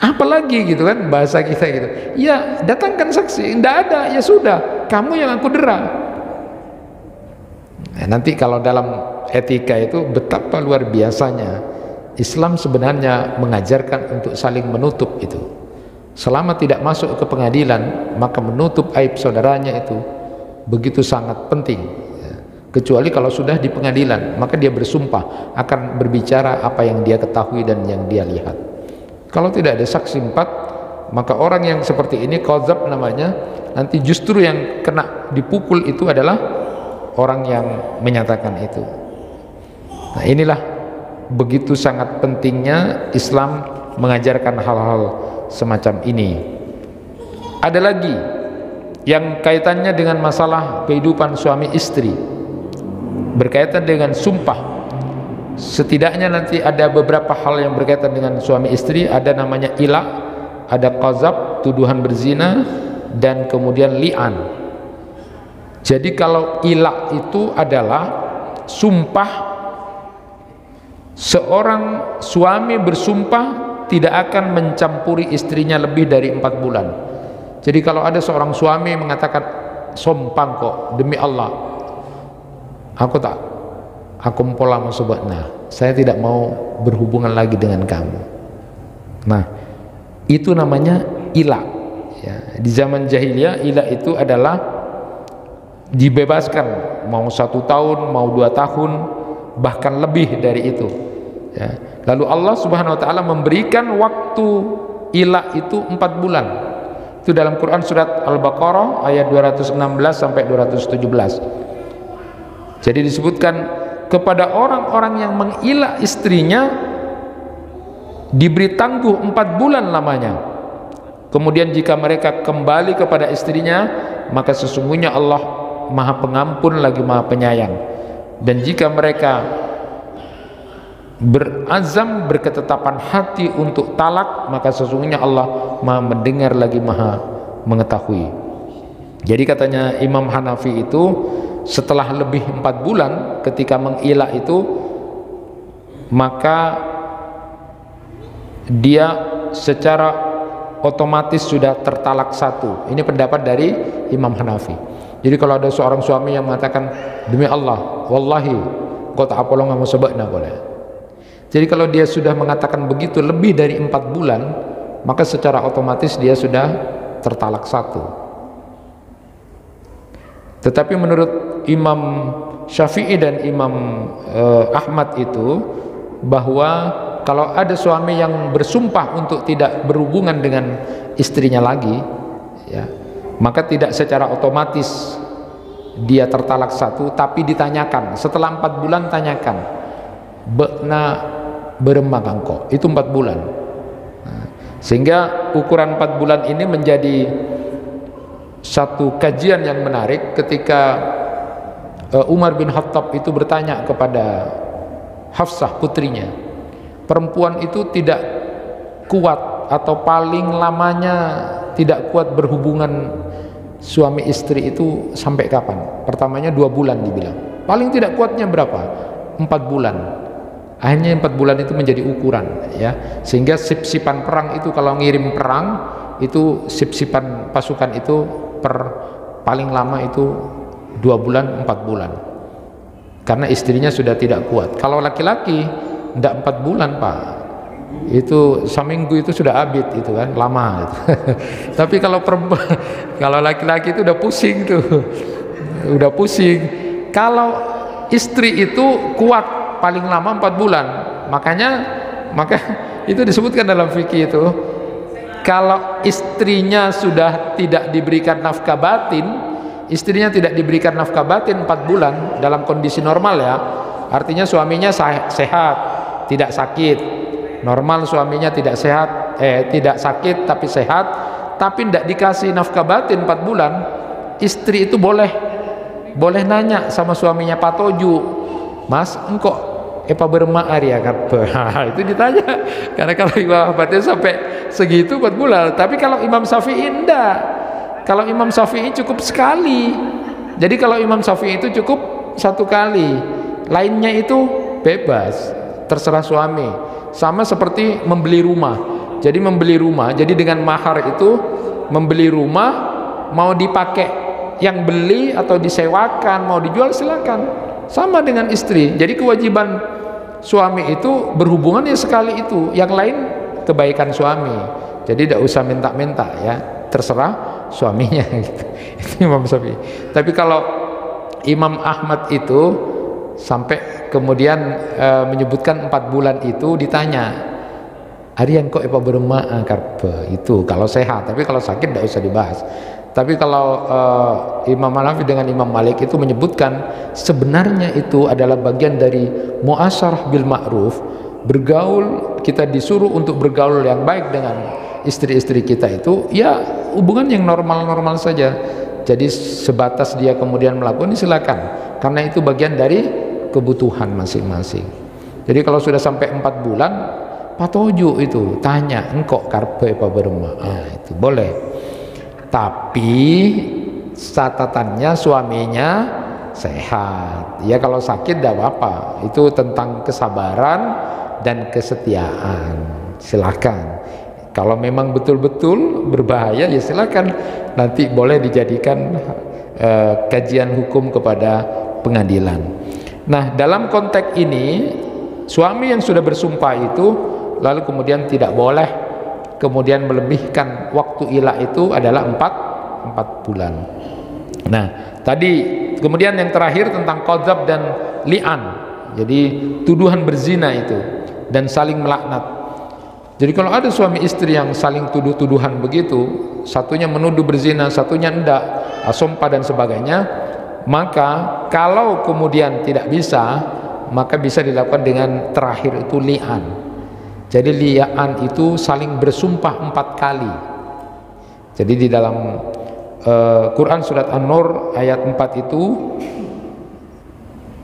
apalagi gitu kan, bahasa kita gitu. Ya datangkan saksi, tidak ada, ya sudah, kamu yang aku dera. Nah, nanti kalau dalam etika itu betapa luar biasanya Islam sebenarnya mengajarkan untuk saling menutup itu. Selama tidak masuk ke pengadilan, maka menutup aib saudaranya itu begitu sangat penting. Kecuali kalau sudah di pengadilan, maka dia bersumpah akan berbicara apa yang dia ketahui dan yang dia lihat. Kalau tidak ada saksi 4, maka orang yang seperti ini qadzab namanya, nanti justru yang kena dipukul itu adalah orang yang menyatakan itu. Nah, inilah begitu sangat pentingnya Islam mengajarkan hal-hal semacam ini. Ada lagi yang kaitannya dengan masalah kehidupan suami istri, berkaitan dengan sumpah. Setidaknya nanti ada beberapa hal yang berkaitan dengan suami istri. Ada namanya ila, ada qazab, tuduhan berzina, dan kemudian li'an. Jadi kalau ila itu adalah sumpah, seorang suami bersumpah tidak akan mencampuri istrinya lebih dari 4 bulan. Jadi kalau ada seorang suami mengatakan, sompang kok demi Allah, aku pola masubahna, saya tidak mau berhubungan lagi dengan kamu. Nah, itu namanya ila. Ya, di zaman jahiliyah ila itu adalah dibebaskan, mau 1 tahun, mau 2 tahun, bahkan lebih dari itu, ya. Lalu Allah Subhanahu wa taala memberikan waktu ila itu 4 bulan. Itu dalam Quran surat Al-Baqarah ayat 216 sampai 217. Jadi disebutkan kepada orang-orang yang mengila istrinya diberi tangguh 4 bulan lamanya. Kemudian jika mereka kembali kepada istrinya, maka sesungguhnya Allah Maha Pengampun lagi Maha Penyayang. Dan jika mereka berazam, berketetapan hati untuk talak, maka sesungguhnya Allah Maha mendengar lagi Maha mengetahui. Jadi katanya Imam Hanafi itu, setelah lebih 4 bulan ketika mengila itu, maka dia secara otomatis sudah tertalak 1. Ini pendapat dari Imam Hanafi. Jadi kalau ada seorang suami yang mengatakan, demi Allah, wallahi kau tak apa lo nggak mau sebabnya boleh. Jadi kalau dia sudah mengatakan begitu lebih dari 4 bulan, maka secara otomatis dia sudah tertalak 1. Tetapi menurut Imam Syafi'i dan Imam Ahmad itu, bahwa kalau ada suami yang bersumpah untuk tidak berhubungan dengan istrinya lagi, ya, maka tidak secara otomatis dia tertalak 1, tapi ditanyakan setelah 4 bulan, tanyakan bekna beremah engkau, itu 4 bulan. Nah, sehingga ukuran 4 bulan ini menjadi satu kajian yang menarik ketika Umar bin Khattab itu bertanya kepada Hafsah putrinya, perempuan itu tidak kuat atau paling lamanya tidak kuat berhubungan suami istri itu sampai kapan? Pertamanya 2 bulan dibilang. Paling tidak kuatnya berapa? 4 bulan. Akhirnya 4 bulan itu menjadi ukuran, ya. Sehingga sip-sipan perang itu kalau ngirim perang itu sip-sipan pasukan itu per paling lama itu 2 bulan 4 bulan. Karena istrinya sudah tidak kuat. Kalau laki-laki tidak 4 bulan Pak, itu seminggu itu sudah abid itu kan, lama gitu. Tapi kalau perempuan, kalau laki-laki itu udah pusing tuh, udah pusing. Kalau istri itu kuat paling lama 4 bulan, maka itu disebutkan dalam fikih itu, kalau istrinya sudah tidak diberikan nafkah batin, istrinya tidak diberikan nafkah batin 4 bulan dalam kondisi normal, ya, artinya suaminya sehat, tidak sakit, normal suaminya tidak sehat, tidak sakit tapi sehat, tapi tidak dikasih nafkah batin 4 bulan, istri itu boleh nanya sama suaminya, patoju, Mas, engkau apa bermaar ya karpe? Itu ditanya, karena kalau Imam Ahmad sampai segitu 4 bulan, tapi kalau Imam Syafi'i enggak. Kalau Imam Syafi'i cukup sekali. Jadi kalau Imam Syafi'i itu cukup 1 kali, lainnya itu bebas, terserah suami. Sama seperti membeli rumah. Jadi membeli rumah, jadi dengan mahar itu membeli rumah, mau dipakai yang beli atau disewakan, mau dijual silakan. Sama dengan istri. Jadi kewajiban suami itu berhubungan ya sekali itu, yang lain kebaikan suami. Jadi tidak usah minta-minta, ya, terserah suaminya gitu. Itu Imam Syafi'i. Tapi kalau Imam Ahmad itu sampai kemudian menyebutkan 4 bulan itu, ditanya, "Ari yang kok apa berema karpe?" Itu kalau sehat, tapi kalau sakit tidak usah dibahas. Tapi kalau Imam Hanafi dengan Imam Malik itu menyebutkan sebenarnya itu adalah bagian dari muasyarah bil ma'ruf, bergaul, kita disuruh untuk bergaul yang baik dengan istri-istri kita itu, ya hubungan yang normal-normal saja. Jadi sebatas dia kemudian melakukan, silakan, karena itu bagian dari kebutuhan masing-masing. Jadi kalau sudah sampai 4 bulan, patoju itu tanya, engkau karpe apa berema, itu boleh. Tapi catatannya suaminya sehat. Ya kalau sakit tidak apa-apa. Itu tentang kesabaran dan kesetiaan. Silakan. Kalau memang betul-betul berbahaya, ya silakan. Nanti boleh dijadikan kajian hukum kepada pengadilan. Nah, dalam konteks ini, suami yang sudah bersumpah itu lalu kemudian tidak boleh kemudian melebihkan waktu ilah itu adalah 4 bulan. Nah, tadi kemudian yang terakhir tentang qadzab dan li'an. Jadi tuduhan berzina itu dan saling melaknat. Jadi kalau ada suami istri yang saling tuduh-tuduhan begitu, satunya menuduh berzina, satunya enggak, sumpah dan sebagainya, maka kalau kemudian tidak bisa, maka bisa dilakukan dengan terakhir itu li'an. Jadi li'an itu saling bersumpah 4 kali. Jadi di dalam Quran surat An-Nur ayat 4 itu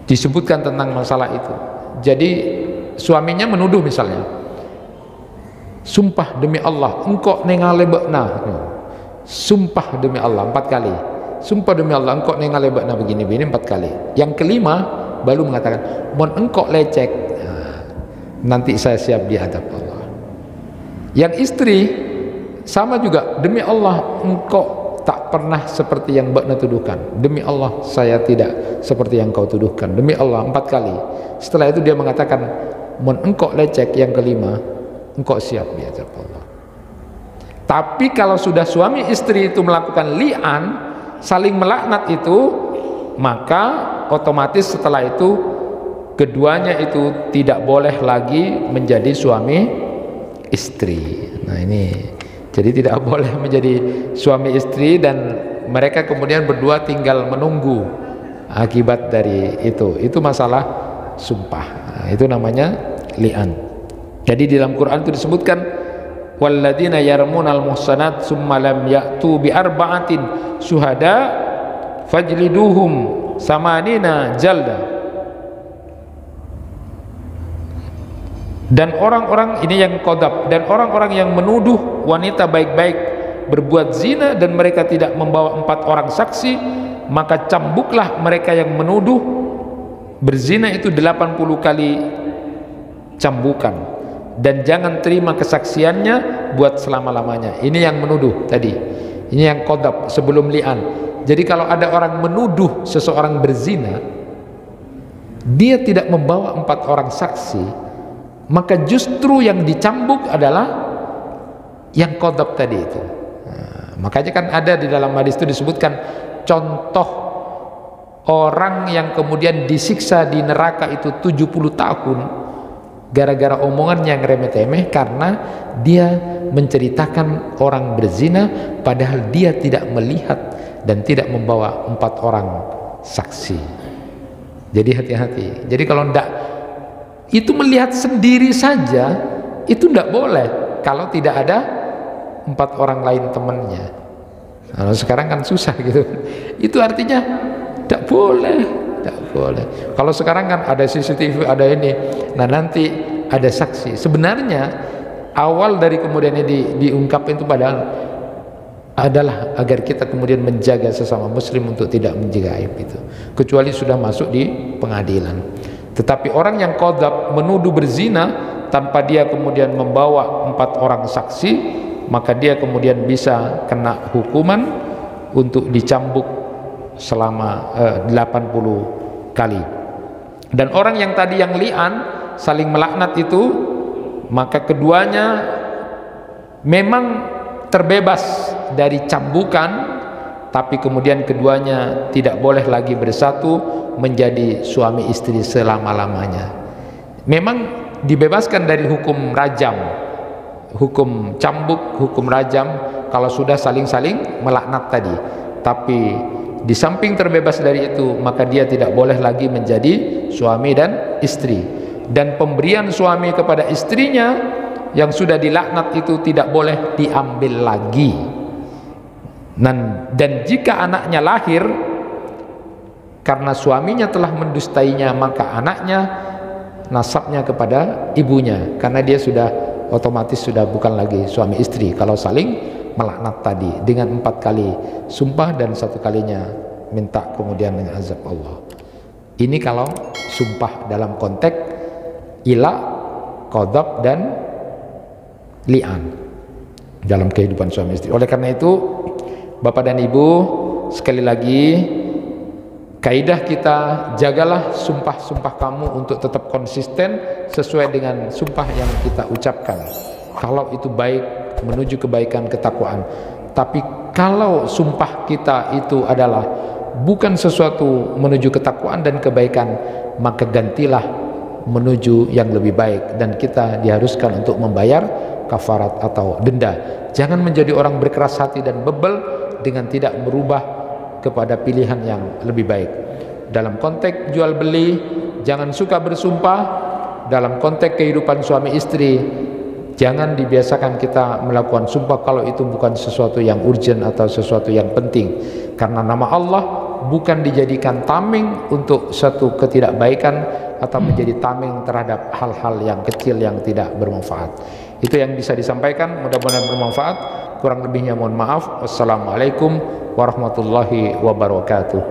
disebutkan tentang masalah itu. Jadi suaminya menuduh misalnya, sumpah demi Allah engkau nengalebekna, sumpah demi Allah 4 kali, sumpah demi Allah engkau nengalebekna begini-begini 4 kali. Yang kelima baru mengatakan mon engkau lecek, nanti saya siap di hadap Allah. Yang istri sama juga, demi Allah engkau tak pernah seperti yang bakna tuduhkan, demi Allah saya tidak seperti yang kau tuduhkan, demi Allah 4 kali. Setelah itu dia mengatakan mon engkau lecek, yang kelima engkau siap di hadap Allah. Tapi kalau sudah suami istri itu melakukan li'an, saling melaknat itu, maka otomatis setelah itu keduanya itu tidak boleh lagi menjadi suami istri. Nah ini, jadi tidak boleh menjadi suami istri dan mereka kemudian berdua tinggal menunggu akibat dari itu. Itu masalah sumpah. Nah, itu namanya li'an. Jadi di dalam Quran itu disebutkan walladzina yarmunal muhsanat summa lam ya'tu bi arba'atin syuhada fajliduhum samanina jalda. Dan orang-orang ini yang qadab, dan orang-orang yang menuduh wanita baik-baik berbuat zina dan mereka tidak membawa 4 orang saksi, maka cambuklah mereka yang menuduh berzina itu 80 kali cambukan, dan jangan terima kesaksiannya buat selama-lamanya. Ini yang menuduh tadi, ini yang qadab sebelum li'an. Jadi kalau ada orang menuduh seseorang berzina, dia tidak membawa 4 orang saksi, maka justru yang dicambuk adalah yang qadab tadi itu. Nah, makanya kan ada di dalam hadis itu disebutkan contoh orang yang kemudian disiksa di neraka itu 70 tahun gara-gara omongannya yang remeh-temeh, karena dia menceritakan orang berzina padahal dia tidak melihat dan tidak membawa 4 orang saksi. Jadi hati-hati. Jadi kalau ndak itu melihat sendiri saja itu tidak boleh kalau tidak ada 4 orang lain temannya. Nah, sekarang kan susah gitu. Itu artinya tidak boleh, tidak boleh. Kalau sekarang kan ada CCTV, ada ini, nah nanti ada saksi. Sebenarnya awal dari kemudian ini diungkap itu padahal adalah agar kita kemudian menjaga sesama muslim untuk tidak menjaga aib itu, kecuali sudah masuk di pengadilan. Tetapi orang yang qadab menuduh berzina tanpa dia kemudian membawa 4 orang saksi, maka dia kemudian bisa kena hukuman untuk dicambuk selama 80 kali. Dan orang yang tadi yang li'an saling melaknat itu, maka keduanya memang terbebas dari cambukan, tapi kemudian keduanya tidak boleh lagi bersatu menjadi suami istri selama-lamanya. Memang dibebaskan dari hukum rajam, hukum cambuk, hukum rajam kalau sudah saling-saling melaknat tadi. Tapi di samping terbebas dari itu, maka dia tidak boleh lagi menjadi suami dan istri. Dan pemberian suami kepada istrinya yang sudah dilaknat itu tidak boleh diambil lagi. Dan jika anaknya lahir karena suaminya telah mendustainya, maka anaknya nasabnya kepada ibunya, karena dia sudah otomatis sudah bukan lagi suami istri kalau saling melaknat tadi dengan 4 kali sumpah dan 1 kalinya minta kemudian dengan azab Allah. Ini kalau sumpah dalam konteks ila, qadab dan li'an dalam kehidupan suami istri. Oleh karena itu Bapak dan Ibu, sekali lagi kaidah kita, jagalah sumpah-sumpah kamu untuk tetap konsisten sesuai dengan sumpah yang kita ucapkan. Kalau itu baik, menuju kebaikan, ketakwaan. Tapi kalau sumpah kita itu adalah bukan sesuatu menuju ketakwaan dan kebaikan, maka gantilah menuju yang lebih baik, dan kita diharuskan untuk membayar kafarat atau denda. Jangan menjadi orang berkeras hati dan bebel dengan tidak merubah kepada pilihan yang lebih baik. Dalam konteks jual beli, jangan suka bersumpah. Dalam konteks kehidupan suami istri, jangan dibiasakan kita melakukan sumpah kalau itu bukan sesuatu yang urgent atau sesuatu yang penting, karena nama Allah bukan dijadikan tameng untuk satu ketidakbaikan atau menjadi tameng terhadap hal-hal yang kecil yang tidak bermanfaat. Itu yang bisa disampaikan, mudah-mudahan bermanfaat. Kurang lebihnya mohon maaf. Wassalamualaikum warahmatullahi wabarakatuh.